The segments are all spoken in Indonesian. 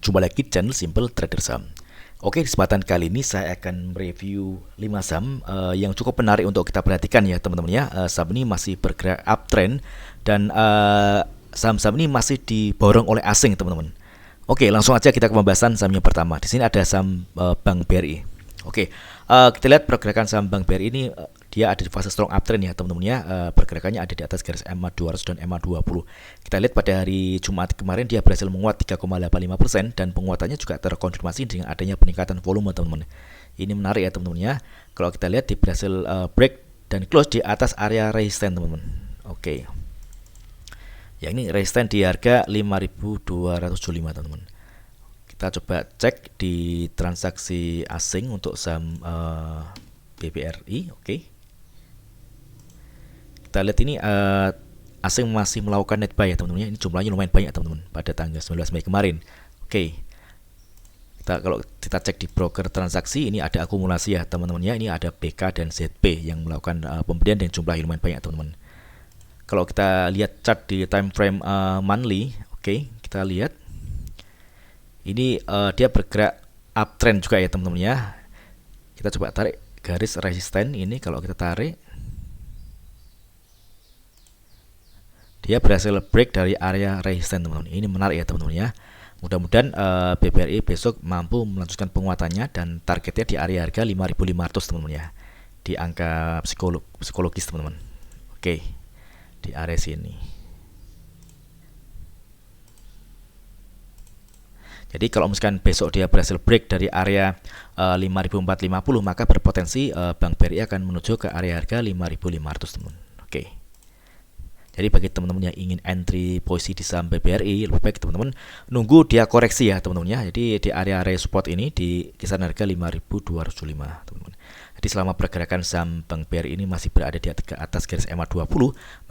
Jumpa lagi di channel Simple Trader Saham. Oke, di kesempatan kali ini saya akan mereview 5 saham yang cukup menarik untuk kita perhatikan ya teman-teman ya. Saham ini masih bergerak uptrend dan saham-saham ini masih diborong oleh asing teman-teman. Oke, langsung aja kita ke pembahasan saham yang pertama. Di sini ada saham Bank BRI. Oke, kita lihat pergerakan saham Bank BRI ini dia ada di fase strong uptrend ya teman-teman ya. Pergerakannya ada di atas garis EMA 200 dan EMA 20. Kita lihat pada hari Jumat kemarin dia berhasil menguat 3,85% dan penguatannya juga terkonfirmasi dengan adanya peningkatan volume teman-teman. Ini menarik ya teman-teman ya. Kalau kita lihat dia berhasil break dan close di atas area resistance teman-teman. Oke. Ya ini resistance di harga 5.275 teman-teman. Kita coba cek di transaksi asing untuk saham BBRI. Oke. Kita lihat ini asing masih melakukan net buy ya teman-teman. Ini jumlahnya lumayan banyak teman-teman pada tanggal 19 Mei kemarin. Oke. Kalau kita cek di broker transaksi ini ada akumulasi ya teman-teman ya. Ini ada BK dan ZP yang melakukan pembelian dan jumlahnya lumayan banyak teman-teman. Kalau kita lihat chart di time frame monthly, oke, kita lihat ini dia bergerak uptrend juga ya teman-teman ya. Kita coba tarik garis resisten ini. Kalau kita tarik, dia berhasil break dari area resisten teman-teman. Ini menarik ya teman-teman ya. Mudah-mudahan BBRI besok mampu melanjutkan penguatannya dan targetnya di area harga 5.500 teman-teman ya. Di angka psikologis teman-teman. Oke, di area sini. Jadi kalau misalkan besok dia berhasil break dari area 5.450 maka berpotensi Bank BRI akan menuju ke area harga 5.500 teman. Oke. Jadi bagi teman-teman yang ingin entry posisi di saham BBRI lebih baik teman-teman nunggu dia koreksi ya teman-teman ya. Jadi di area support ini di kisaran harga 5.275 teman-teman. Jadi selama pergerakan saham Bank BRI ini masih berada di atas garis EMA 20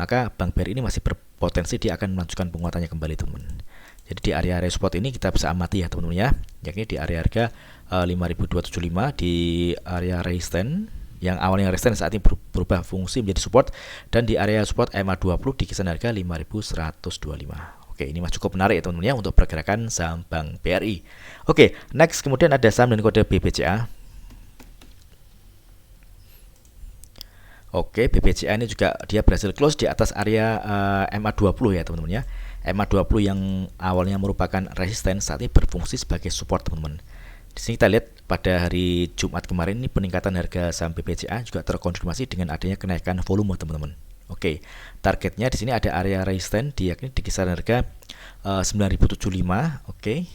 maka Bank BRI ini masih berpotensi dia akan melanjutkan penguatannya kembali teman-teman. Jadi di area support ini kita bisa amati ya teman-teman ya, yakni di area harga 5.275 di area resistance yang awalnya resistance saat ini berubah fungsi menjadi support dan di area support EMA 20 di kisaran harga 5.125. Oke, ini masih cukup menarik ya teman-teman ya untuk pergerakan saham Bank BRI. Oke, next kemudian ada saham dan kode BBCA. Oke, BBCA ini juga dia berhasil close di atas area EMA 20 ya teman-teman ya. EMA 20 yang awalnya merupakan resistance saat ini berfungsi sebagai support teman-teman. Di sini kita lihat pada hari Jumat kemarin ini peningkatan harga saham BBCA juga terkonfirmasi dengan adanya kenaikan volume teman-teman. Oke, targetnya di sini ada area resistance yakni di kisaran harga 9.075. Oke.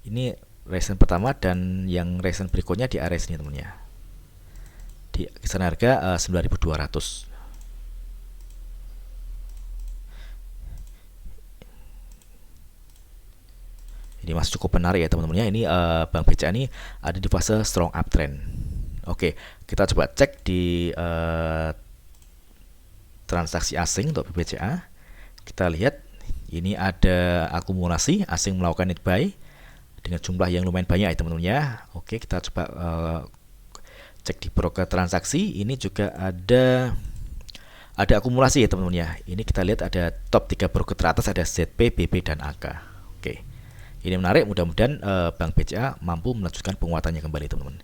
Ini resistance pertama dan yang resistance berikutnya di area sini teman-teman ya. Di kisaran harga 9.200. Ini masih cukup menarik ya teman-teman ya. Ini Bank BCA ini ada di fase strong uptrend. Oke, kita coba cek di transaksi asing untuk BBCA. Kita lihat ini ada akumulasi asing melakukan net buy dengan jumlah yang lumayan banyak ya teman-teman ya. Oke, kita coba cek di broker transaksi. Ini juga ada akumulasi ya teman-teman ya. Ini kita lihat ada top 3 broker teratas ada ZP, BP dan AK. Oke. Ini menarik, mudah-mudahan Bank BCA mampu melanjutkan penguatannya kembali teman-teman.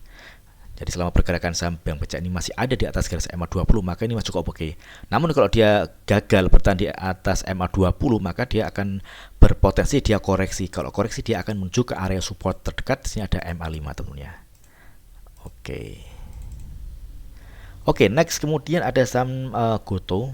Jadi selama pergerakan saham Bank BCA ini masih ada di atas garis EMA 20 maka ini masih cukup oke. Namun kalau dia gagal bertahan di atas EMA 20 maka dia akan berpotensi dia koreksi. Kalau koreksi dia akan menuju ke area support terdekat. Di sini ada EMA 5 teman-teman ya. Oke, next kemudian ada saham Goto.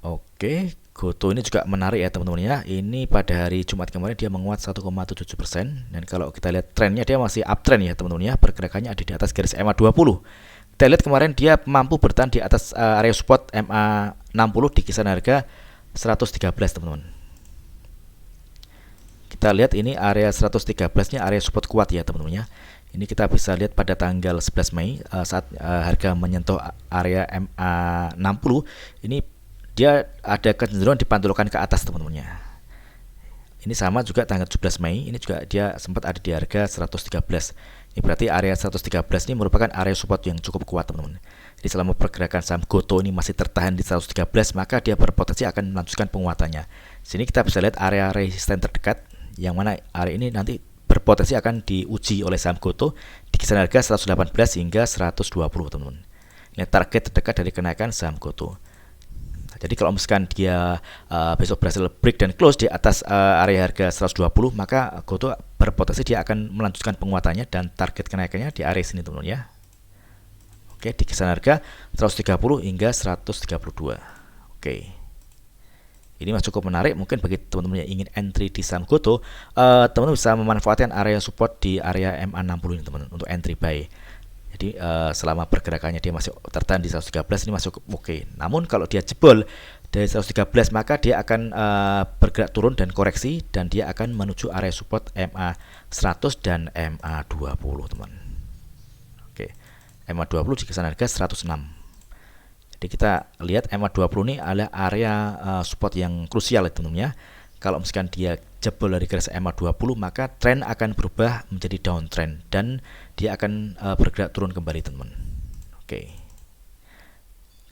Oke, Goto ini juga menarik ya teman-teman ya. Ini pada hari Jumat kemarin dia menguat 1,77% dan kalau kita lihat trennya dia masih uptrend ya teman-teman ya. Pergerakannya ada di atas garis EMA 20. Kita lihat kemarin dia mampu bertahan di atas area support EMA 60 di kisaran harga 113 teman-teman. Kita lihat ini area 113-nya area support kuat ya teman-teman ya. Ini kita bisa lihat pada tanggal 11 Mei saat harga menyentuh area EMA 60 ini dia ada kecenderungan dipantulkan ke atas teman-teman ya. Ini sama juga tanggal 17 Mei, ini juga dia sempat ada di harga 113. Ini berarti area 113 ini merupakan area support yang cukup kuat, teman-teman. Jadi selama pergerakan saham Gotoh ini masih tertahan di 113, maka dia berpotensi akan melanjutkan penguatannya. Sini kita bisa lihat area resisten terdekat, yang mana area ini nanti berpotensi akan diuji oleh saham Gotoh di kisaran harga 118 hingga 120, teman-teman. Ini target terdekat dari kenaikan saham Gotoh. Jadi kalau misalkan dia besok berhasil break dan close di atas area harga 120, maka Gotoh berpotensi dia akan melanjutkan penguatannya dan target kenaikannya di area sini, teman-teman ya. Oke, di kisaran harga 130 hingga 132. Oke. Ini masih cukup menarik mungkin bagi teman-teman yang ingin entry di saham Gotoh. Teman-teman bisa memanfaatkan area support di area MA60 ini, teman-teman, untuk entry buy. Jadi selama pergerakannya dia masih tertahan di 113, ini masih oke. Namun kalau dia jebol dari 113, maka dia akan bergerak turun dan koreksi, dan dia akan menuju area support MA100 dan MA20, teman. Oke. MA20 di kisaran harga 106. Jadi kita lihat MA20 ini adalah area support yang krusial, teman-teman ya. Kalau misalkan dia jebol dari garis MA20, maka tren akan berubah menjadi downtrend dan dia akan bergerak turun kembali, teman-teman. Oke.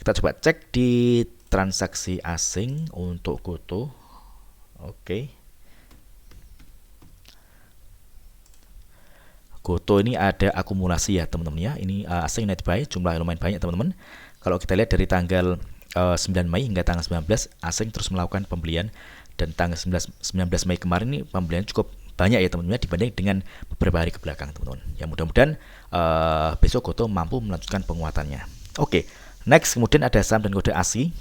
Kita coba cek di transaksi asing untuk Gotoh. Oke. Gotoh ini ada akumulasi ya, teman-teman ya. Ini asing net buy, jumlah lumayan banyak, teman-teman. Kalau kita lihat dari tanggal 9 Mei hingga tanggal 19, asing terus melakukan pembelian. Dan tanggal 19 Mei kemarin ini pembelian cukup banyak ya, teman-teman, dibanding dengan beberapa hari ke belakang, teman-teman. Ya mudah-mudahan besok Gotoh mampu melanjutkan penguatannya. Oke, next kemudian ada saham dan kode ASI.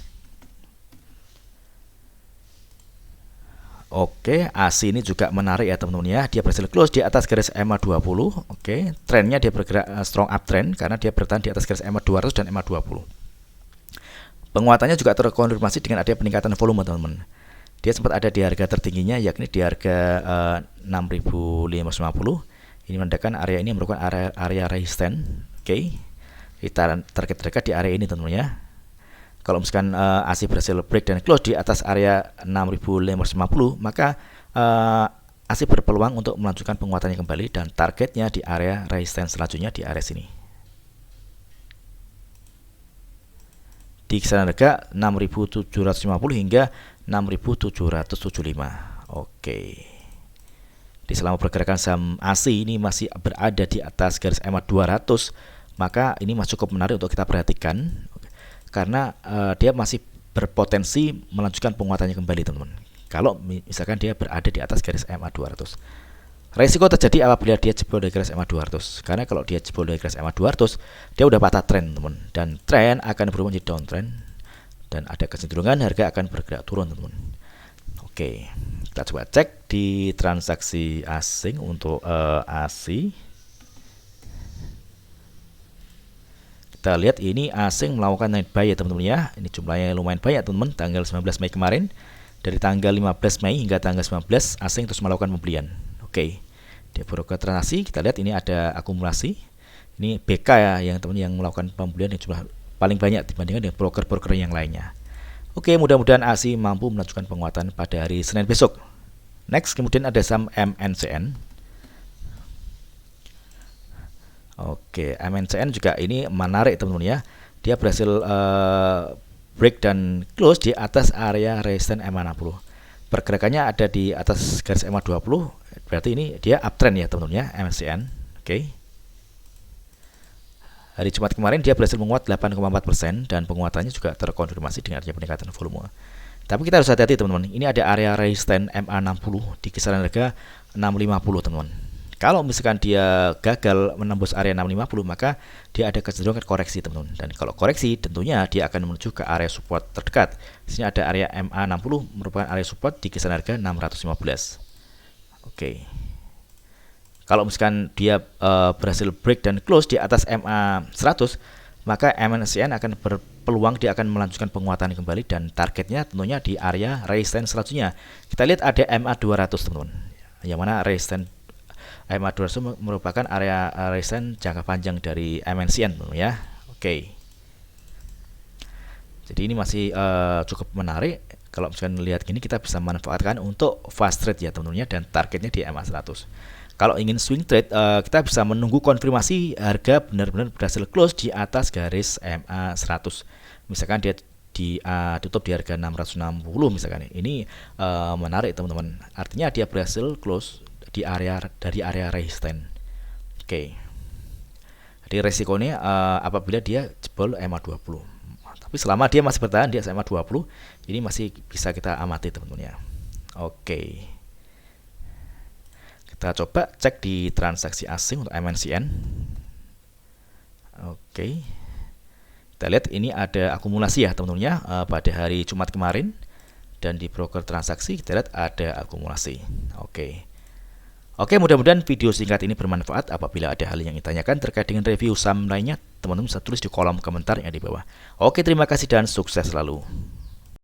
Oke, ASI ini juga menarik ya, teman-teman ya. Dia berhasil close di atas garis MA20. Oke, trennya dia bergerak strong uptrend karena dia bertahan di atas garis MA200 dan MA20. Penguatannya juga terkonfirmasi dengan adanya peningkatan volume, teman-teman. Dia sempat ada di harga tertingginya, yakni di harga 6.550. Ini menandakan area ini merupakan area resisten. Oke. Kita target terdekat di area ini, teman-teman ya. Kalau misalkan ASI berhasil break dan close di atas area 6.550, maka ASI berpeluang untuk melanjutkan penguatannya kembali dan targetnya di area resisten selanjutnya di area sini. Di kisaran harga 6.750 hingga 6.775. Oke. Di selama pergerakan saham ASI ini masih berada di atas garis MA200, maka ini masih cukup menarik untuk kita perhatikan karena dia masih berpotensi melanjutkan penguatannya kembali, teman-teman. Kalau misalkan dia berada di atas garis MA200. Resiko terjadi apabila dia jebol dari garis MA200. Karena kalau dia jebol dari garis MA200, dia udah patah tren, teman. Dan tren akan berubah menjadi downtrend. Dan ada kecenderungan harga akan bergerak turun, teman-teman. Oke, kita coba cek di transaksi asing untuk ASI. Kita lihat ini asing melakukan net buy ya, teman-teman ya. Ini jumlahnya lumayan banyak, teman-teman. Tanggal 19 Mei kemarin, dari tanggal 15 Mei hingga tanggal 19, asing terus melakukan pembelian. Oke, dia broker transaksi. Kita lihat ini ada akumulasi. Ini BK ya, yang teman-teman yang melakukan pembelian yang jumlah paling banyak dibandingkan dengan broker-broker yang lainnya. Oke, mudah-mudahan ASI mampu melanjutkan penguatan pada hari Senin besok. Next, kemudian ada saham MNCN. Oke, MNCN juga ini menarik, teman-teman ya. Dia berhasil break dan close di atas area resisten MA60. Pergerakannya ada di atas garis MA20. Berarti ini dia uptrend ya, teman-teman ya, MNCN. Oke. Hari Jumat kemarin dia berhasil menguat 8,4% dan penguatannya juga terkonfirmasi dengan adanya peningkatan volume. Tapi kita harus hati-hati, teman-teman. Ini ada area resisten MA60 di kisaran harga 650, teman-teman. Kalau misalkan dia gagal menembus area 650, maka dia ada kecenderungan koreksi, teman-teman. Dan kalau koreksi, tentunya dia akan menuju ke area support terdekat. Di sini ada area MA60 merupakan area support di kisaran harga 615. Oke. Kalau misalkan dia berhasil break dan close di atas MA100, maka MNCN akan berpeluang dia akan melanjutkan penguatan kembali dan targetnya tentunya di area resisten selanjutnya. Kita lihat ada MA200, teman-teman. Yang mana resisten MA200 merupakan area resisten jangka panjang dari MNCN, teman-teman ya. Oke. Jadi ini masih cukup menarik Kalau misalkan lihat gini, kita bisa manfaatkan untuk fast trade ya teman-teman ya, dan targetnya di MA 100. Kalau ingin swing trade, kita bisa menunggu konfirmasi harga benar-benar berhasil close di atas garis MA 100. Misalkan dia tutup di harga 660 misalkan. Ini menarik teman-teman. Artinya dia berhasil close di area resisten. Oke. Jadi resikonya apabila dia jebol MA 20. Tapi selama dia masih bertahan di SMA 20, ini masih bisa kita amati teman-teman ya. Oke. Kita coba cek di transaksi asing untuk MNCN. Oke. Kita lihat ini ada akumulasi ya teman-teman ya, pada hari Jumat kemarin, dan di broker transaksi kita lihat ada akumulasi. Oke, mudah-mudahan video singkat ini bermanfaat. Apabila ada hal yang ditanyakan terkait dengan review saham lainnya, teman-teman bisa tulis di kolom komentar yang di bawah. Oke, terima kasih dan sukses selalu.